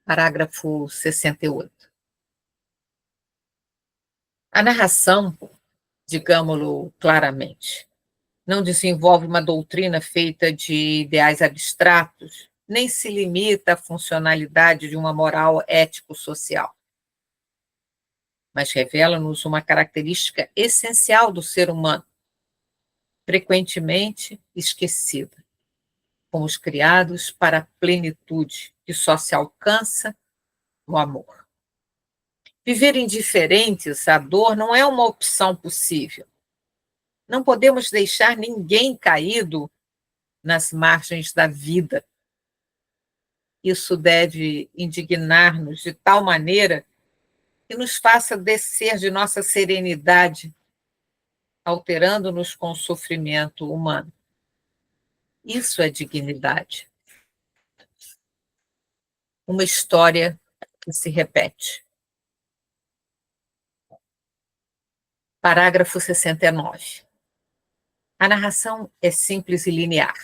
Parágrafo 68. A narração, digámo-lo claramente, não desenvolve uma doutrina feita de ideais abstratos, nem se limita à funcionalidade de uma moral ético-social, mas revela-nos uma característica essencial do ser humano, frequentemente esquecida. Fomos criados para a plenitude que só se alcança no amor. Viver indiferentes à dor não é uma opção possível. Não podemos deixar ninguém caído nas margens da vida. Isso deve indignar-nos de tal maneira que nos faça descer de nossa serenidade, alterando-nos com o sofrimento humano. Isso é dignidade. Uma história que se repete. Parágrafo 69. A narração é simples e linear,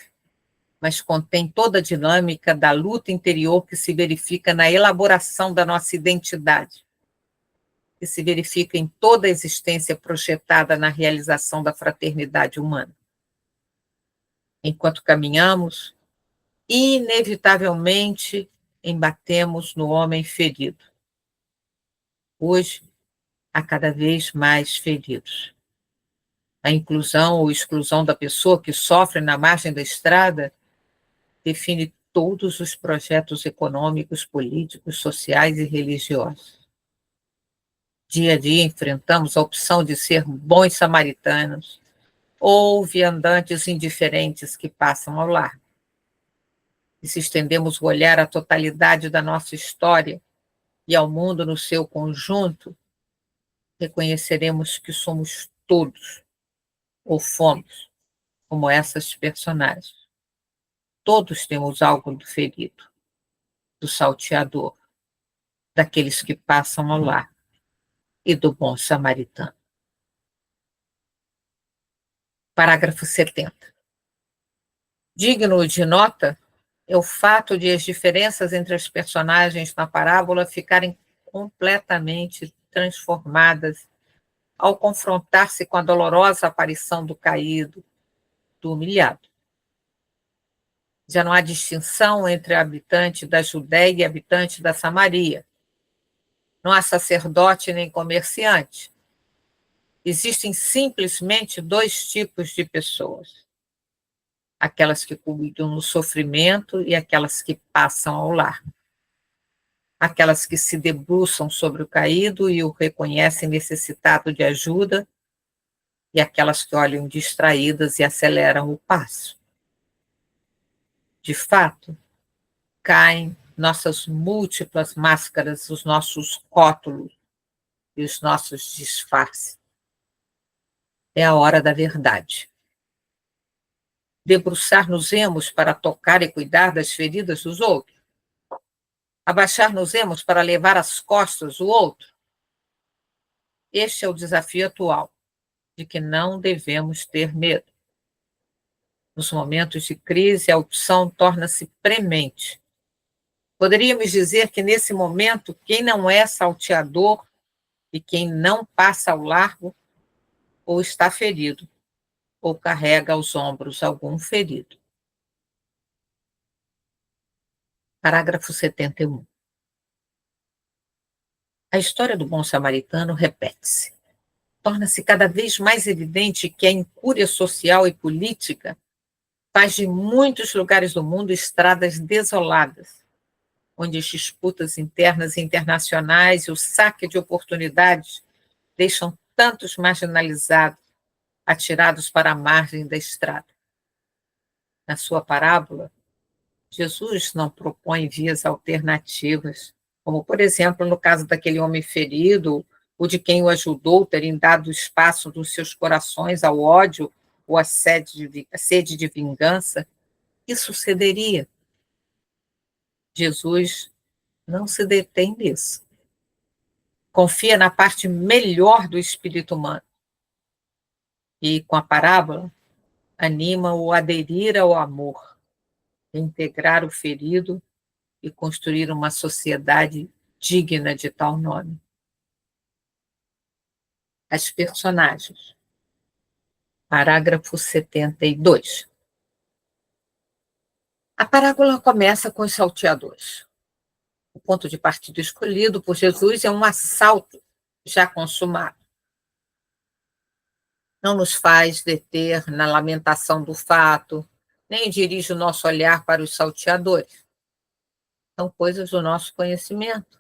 mas contém toda a dinâmica da luta interior que se verifica na elaboração da nossa identidade, que se verifica em toda a existência projetada na realização da fraternidade humana. Enquanto caminhamos, inevitavelmente embatemos no homem ferido. Hoje, há cada vez mais feridos. A inclusão ou exclusão da pessoa que sofre na margem da estrada define todos os projetos econômicos, políticos, sociais e religiosos. Dia a dia enfrentamos a opção de ser bons samaritanos ou viandantes indiferentes que passam ao largo. E se estendemos o olhar à totalidade da nossa história e ao mundo no seu conjunto, reconheceremos que somos todos, ou fomos, como essas personagens. Todos temos algo do ferido, do salteador, daqueles que passam ao largo e do bom samaritano. Parágrafo 70. Digno de nota é o fato de as diferenças entre as personagens na parábola ficarem completamente transformadas ao confrontar-se com a dolorosa aparição do caído, do humilhado. Já não há distinção entre habitante da Judéia e habitante da Samaria. Não há sacerdote nem comerciante. Existem simplesmente dois tipos de pessoas: aquelas que cuidam no sofrimento e aquelas que passam ao largo. Aquelas que se debruçam sobre o caído e o reconhecem necessitado de ajuda, e aquelas que olham distraídas e aceleram o passo. De fato, caem nossas múltiplas máscaras, os nossos rótulos e os nossos disfarces. É a hora da verdade. Debruçar-nos-emos para tocar e cuidar das feridas dos outros? Abaixar-nos-emos para levar às costas o outro? Este é o desafio atual, de que não devemos ter medo. Nos momentos de crise, a opção torna-se premente. Poderíamos dizer que, nesse momento, quem não é salteador e quem não passa ao largo, ou está ferido, ou carrega aos ombros algum ferido. Parágrafo 71. A história do bom samaritano repete-se. Torna-se cada vez mais evidente que a incúria social e política faz de muitos lugares do mundo estradas desoladas, onde as disputas internas e internacionais e o saque de oportunidades deixam tantos marginalizados, atirados para a margem da estrada. Na sua parábola, Jesus não propõe vias alternativas, como, por exemplo, no caso daquele homem ferido, ou de quem o ajudou terem dado espaço dos seus corações ao ódio ou à sede de vingança. Isso cederia. Jesus não se detém nisso. Confia na parte melhor do espírito humano. E, com a parábola, anima-o a aderir ao amor, a integrar o ferido e construir uma sociedade digna de tal nome. As personagens. Parágrafo 72. A parábola começa com os salteadores. O ponto de partida escolhido por Jesus é um assalto já consumado. Não nos faz deter na lamentação do fato, nem dirige o nosso olhar para os salteadores. São coisas do nosso conhecimento.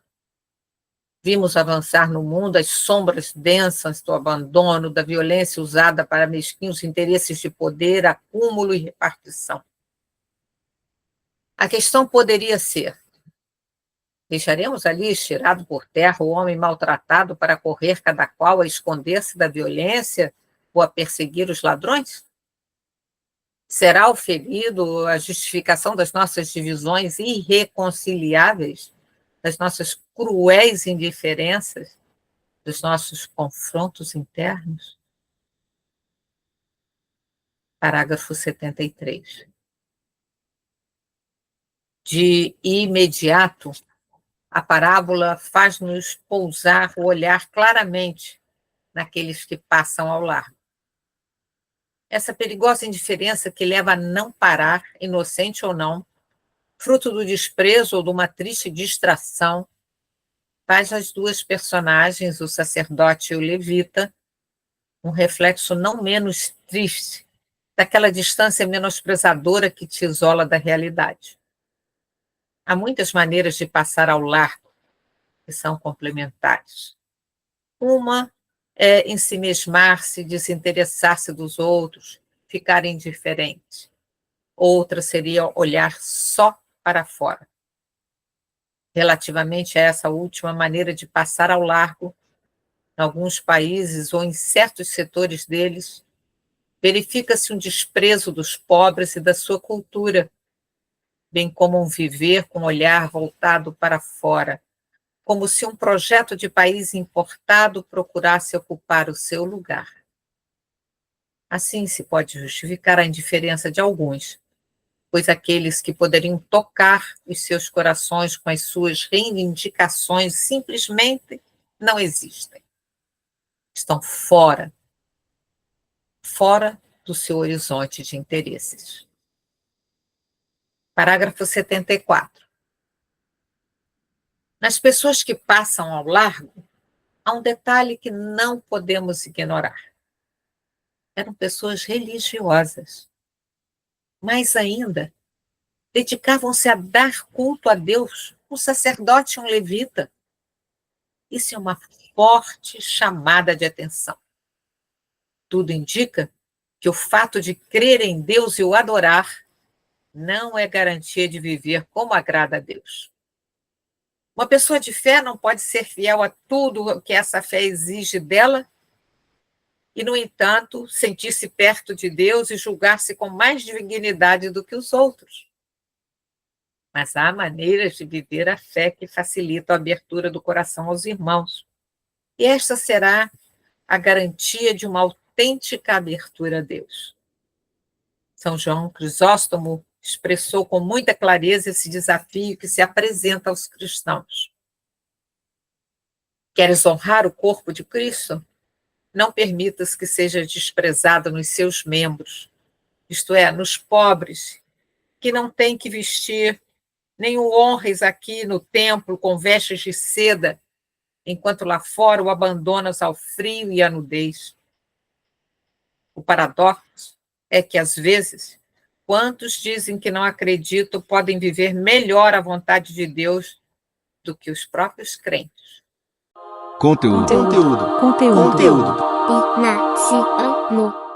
Vimos avançar no mundo as sombras densas do abandono, da violência usada para mesquinhos interesses de poder, acúmulo e repartição. A questão poderia ser: deixaremos ali estirado por terra o homem maltratado para correr cada qual a esconder-se da violência ou a perseguir os ladrões? Será o ferido a justificação das nossas divisões irreconciliáveis, das nossas cruéis indiferenças, dos nossos confrontos internos? Parágrafo 73. De imediato, a parábola faz-nos pousar o olhar claramente naqueles que passam ao largo. Essa perigosa indiferença que leva a não parar, inocente ou não, fruto do desprezo ou de uma triste distração, faz as duas personagens, o sacerdote e o levita, um reflexo não menos triste daquela distância menosprezadora que te isola da realidade. Há muitas maneiras de passar ao largo que são complementares. Uma é ensimismar-se, desinteressar-se dos outros, ficar indiferente. Outra seria olhar só para fora. Relativamente a essa última maneira de passar ao largo, em alguns países ou em certos setores deles, verifica-se um desprezo dos pobres e da sua cultura, bem como um viver com o olhar voltado para fora, como se um projeto de país importado procurasse ocupar o seu lugar. Assim se pode justificar a indiferença de alguns, pois aqueles que poderiam tocar os seus corações com as suas reivindicações simplesmente não existem. Estão fora do seu horizonte de interesses. Parágrafo 74. Nas pessoas que passam ao largo, há um detalhe que não podemos ignorar. Eram pessoas religiosas. Mais ainda, dedicavam-se a dar culto a Deus, um sacerdote e um levita. Isso é uma forte chamada de atenção. Tudo indica que o fato de crer em Deus e o adorar não é garantia de viver como agrada a Deus. Uma pessoa de fé não pode ser fiel a tudo o que essa fé exige dela e, no entanto, sentir-se perto de Deus e julgar-se com mais dignidade do que os outros. Mas há maneiras de viver a fé que facilitam a abertura do coração aos irmãos. E esta será a garantia de uma autêntica abertura a Deus. São João Crisóstomo expressou com muita clareza esse desafio que se apresenta aos cristãos. Queres honrar o corpo de Cristo? Não permitas que seja desprezado nos seus membros, isto é, nos pobres, que não têm que vestir, nem o honres aqui no templo com vestes de seda, enquanto lá fora o abandonas ao frio e à nudez. O paradoxo é que, às vezes, quantos dizem que não acreditam podem viver melhor a vontade de Deus do que os próprios crentes. Conteúdo. Conteúdo. Conteúdo. Conteúdo.